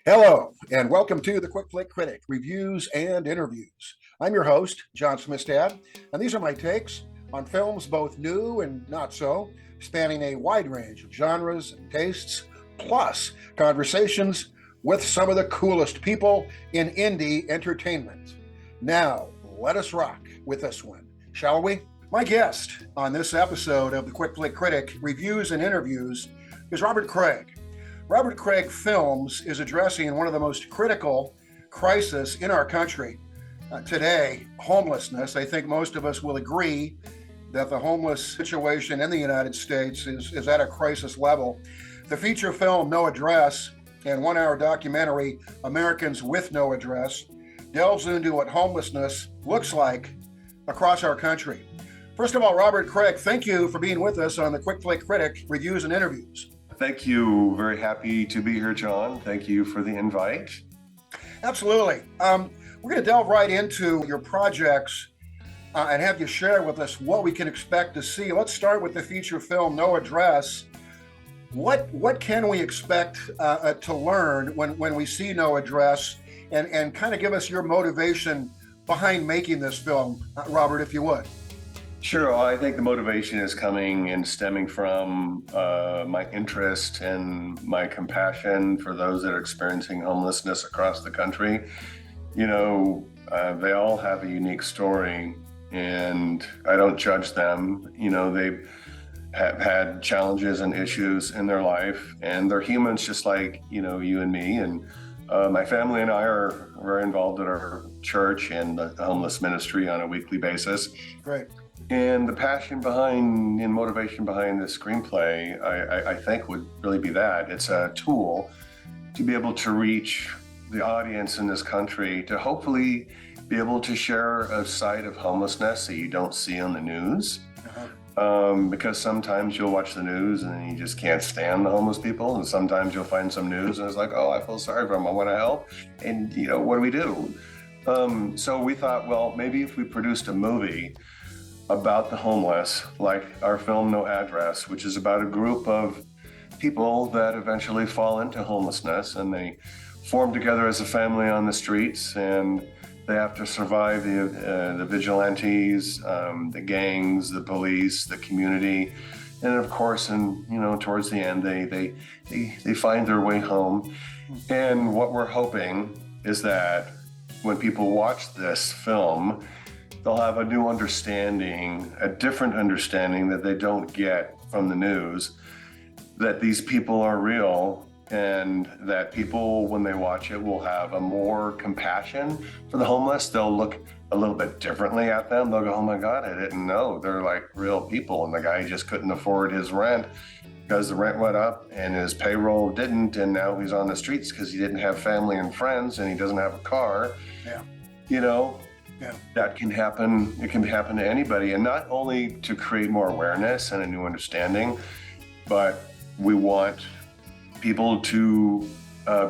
Hello, and welcome to the FLICK CRITIC Reviews and Interviews. I'm your host, John Smistad, and these are my takes on films both new and not so, spanning a wide range of genres and tastes, plus conversations with some of the coolest people in indie entertainment. Now, let us rock with this one, shall we? My guest on this episode of the FLICK CRITIC Reviews and Interviews is Robert Craig. Robert Craig Films is addressing one of the most critical crises in our country today, homelessness. I think most of us will agree that the homeless situation in the United States is at a crisis level. The feature film No Address and 1-hour documentary Americans with No Address delves into what homelessness looks like across our country. First of all, Robert Craig, thank you for being with us on the FLICK CRITIC Reviews and Interviews. Thank you. Very happy to be here, John. Thank you for the invite. Absolutely. We're going to delve right into your projects and have you share with us what we can expect to see. Let's start with the feature film No Address. What can we expect to learn when we see No Address, and kind of give us your motivation behind making this film, Robert, if you would. Sure. Well, I think the motivation is coming and stemming from my interest and my compassion for those that are experiencing homelessness across the country. You know, they all have a unique story, and I don't judge them. You know, they have had challenges and issues in their life, and they're humans just like, you and me. And my family and I are very involved in our church and the homeless ministry on a weekly basis. Great. And the passion behind and motivation behind the screenplay, I think, would really be that. It's a tool to be able to reach the audience in this country, to hopefully be able to share a side of homelessness that you don't see on the news. Because sometimes you'll watch the news and you just can't stand the homeless people. And sometimes you'll find some news and it's like, oh, I feel sorry for them, I want to help. And, what do? So we thought, well, maybe if we produced a movie about the homeless, like our film No Address, which is about a group of people that eventually fall into homelessness, and they form together as a family on the streets, and they have to survive the vigilantes, the gangs, the police, the community, and of course, towards the end, they find their way home. And what we're hoping is that when people watch this film, they'll have a new understanding, a different understanding that they don't get from the news, that these people are real, and that people, when they watch it, will have a more compassion for the homeless. They'll look a little bit differently at them. They'll go, oh my God, I didn't know. They're like real people, and the guy just couldn't afford his rent because the rent went up and his payroll didn't, and now he's on the streets because he didn't have family and friends and he doesn't have a car. Yeah. Yeah. That can happen. It can happen to anybody, and not only to create more awareness and a new understanding, but we want people to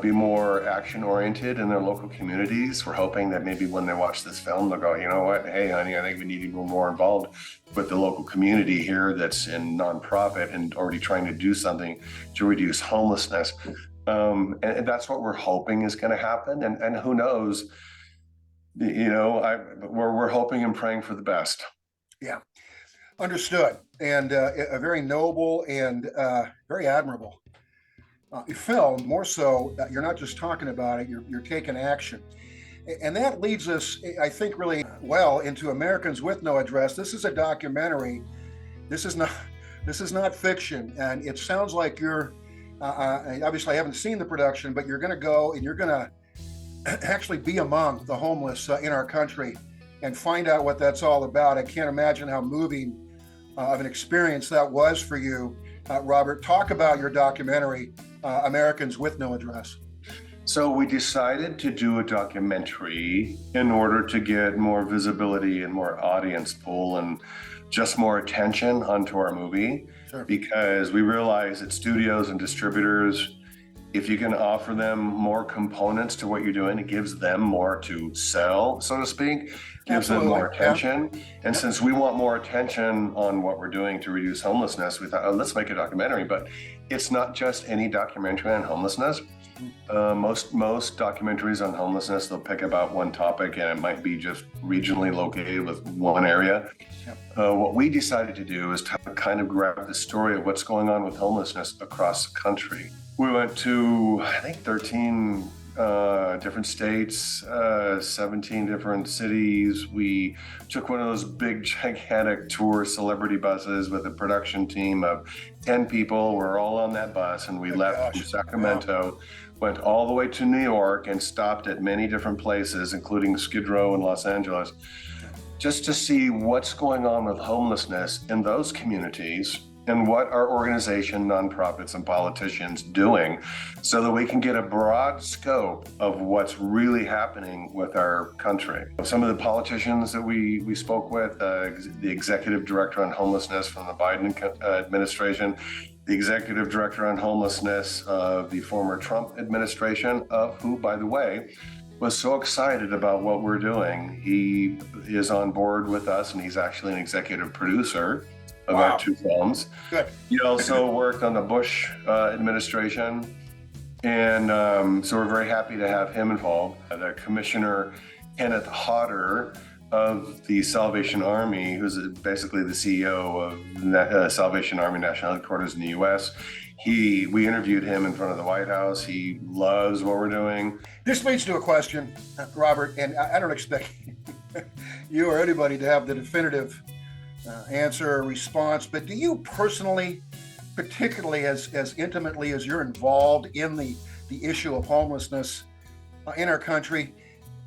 be more action-oriented in their local communities. We're hoping that maybe when they watch this film, they'll go, you know what, hey, honey, I think we need to be more involved with the local community here that's in nonprofit and already trying to do something to reduce homelessness. And that's what we're hoping is going to happen. And who knows? We're hoping and praying for the best. Yeah, understood. And a very noble and very admirable film. More so, you're not just talking about it; you're taking action, and that leads us, I think, really well into Americans with No Address. This is a documentary. This is not fiction, and it sounds like you're. Obviously, I haven't seen the production, but you're going to go and you're going to actually be among the homeless in our country and find out what that's all about. I can't imagine how moving of an experience that was for you, Robert. Talk about your documentary, Americans with No Address. So we decided to do a documentary in order to get more visibility and more audience pull and just more attention onto our movie. Sure. Because we realize that studios and distributors If you can offer them more components to what you're doing, it gives them more to sell, so to speak, gives them more attention. And since we want more attention on what we're doing to reduce homelessness, we thought, oh, let's make a documentary. But it's not just any documentary on homelessness. Most documentaries on homelessness, they'll pick about one topic, and it might be just regionally located with one area. What we decided to do is to kind of grab the story of what's going on with homelessness across the country. We went to, I think, 13 different states, 17 different cities. We took one of those big, gigantic tour celebrity buses with a production team of 10 people. We're all on that bus, and we left from Sacramento, went all the way to New York, and stopped at many different places, including Skid Row and Los Angeles, just to see what's going on with homelessness in those communities and what our organization, nonprofits, and politicians doing so that we can get a broad scope of what's really happening with our country. Some of the politicians that we spoke with, the executive director on homelessness from the Biden administration, the executive director on homelessness of the former Trump administration, of who, by the way, was so excited about what we're doing. He is on board with us, and he's actually an executive producer of our two films. Good. He also worked on the Bush administration, and so we're very happy to have him involved. The Commissioner Kenneth Hodder of the Salvation Army, who's basically the CEO of Salvation Army National Headquarters in the U.S., we interviewed him in front of the White House. He loves what we're doing. This leads to a question, Robert, and I don't expect you or anybody to have the definitive answer or response, but do you personally, particularly as intimately as you're involved in the issue of homelessness in our country,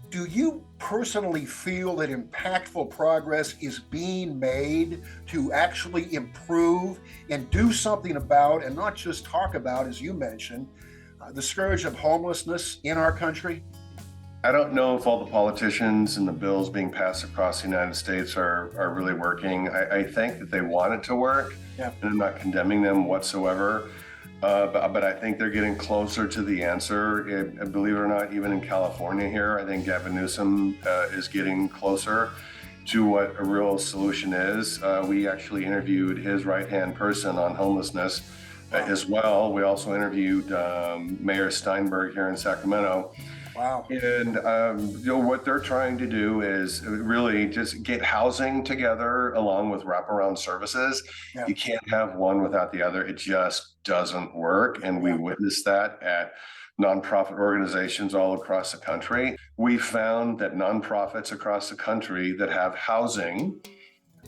do you personally feel that impactful progress is being made to actually improve and do something about, and not just talk about, as you mentioned, the scourge of homelessness in our country? I don't know if all the politicians and the bills being passed across the United States are really working. I think that they want it to work, and I'm not condemning them whatsoever. But I think they're getting closer to the answer. Believe it or not, even in California here, I think Gavin Newsom is getting closer to what a real solution is. We actually interviewed his right-hand person on homelessness as well. We also interviewed Mayor Steinberg here in Sacramento. Wow. And what they're trying to do is really just get housing together along with wraparound services. You can't have one without the other. It just doesn't work. And we witnessed that at nonprofit organizations all across the country. We found that nonprofits across the country that have housing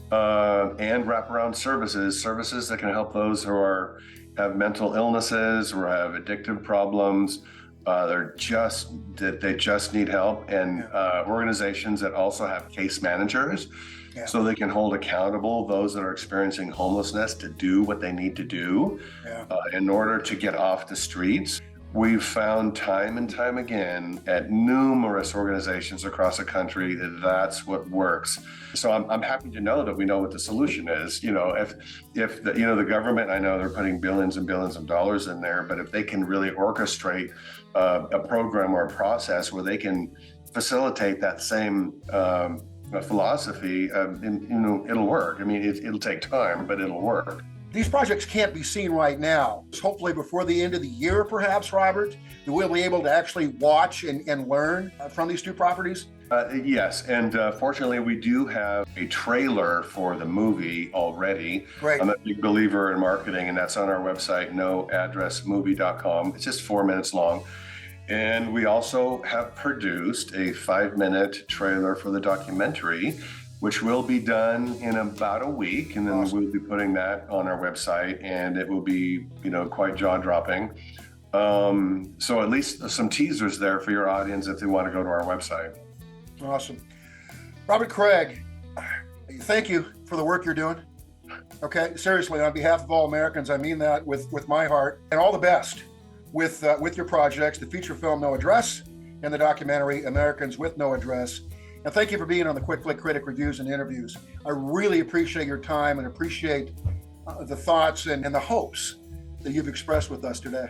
and wraparound services that can help those who have mental illnesses or have addictive problems, they just need help, and organizations that also have case managers, so they can hold accountable those that are experiencing homelessness to do what they need to do in order to get off the streets. We've found time and time again at numerous organizations across the country that that's what works. So I'm happy to know that we know what the solution is. If the government, I know they're putting billions and billions of dollars in there, but if they can really orchestrate a program or a process where they can facilitate that same philosophy, it'll work. I mean, it'll take time, but it'll work. These projects can't be seen right now. Hopefully before the end of the year, perhaps, Robert, we'll be able to actually watch and learn from these two properties? Yes, and fortunately we do have a trailer for the movie already. Great. I'm a big believer in marketing, and that's on our website, noaddressmovie.com. It's just 4 minutes long. And we also have produced a 5-minute trailer for the documentary, which will be done in about a week, and then we'll be putting that on our website, and it will be, quite jaw-dropping. So at least some teasers there for your audience if they want to go to our website. Awesome. Robert Craig, thank you for the work you're doing. Okay, seriously, on behalf of all Americans, I mean that with my heart, and all the best with your projects, the feature film No Address and the documentary Americans with No Address. And thank you for being on the Quick Flick Critic Reviews and Interviews. I really appreciate your time and appreciate the thoughts and the hopes that you've expressed with us today.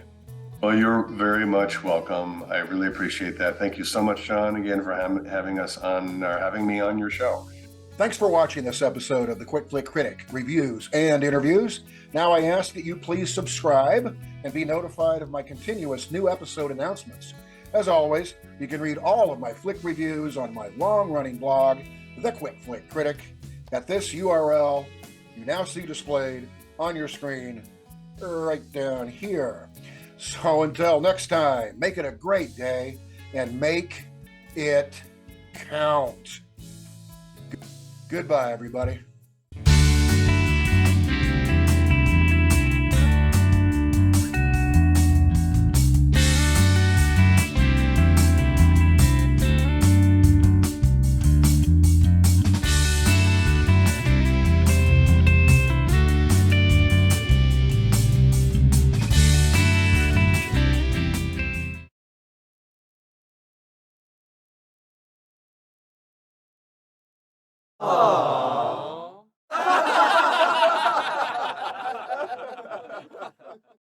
Well, you're very much welcome. I really appreciate that. Thank you so much, John, again for having us on, or having me on your show. Thanks for watching this episode of the Quick Flick Critic Reviews and Interviews. Now I ask that you please subscribe and be notified of my continuous new episode announcements. As always, you can read all of my flick reviews on my long-running blog, The Quick Flick Critic, at this URL you now see displayed on your screen right down here. So until next time, make it a great day and make it count. Goodbye, everybody. Aww.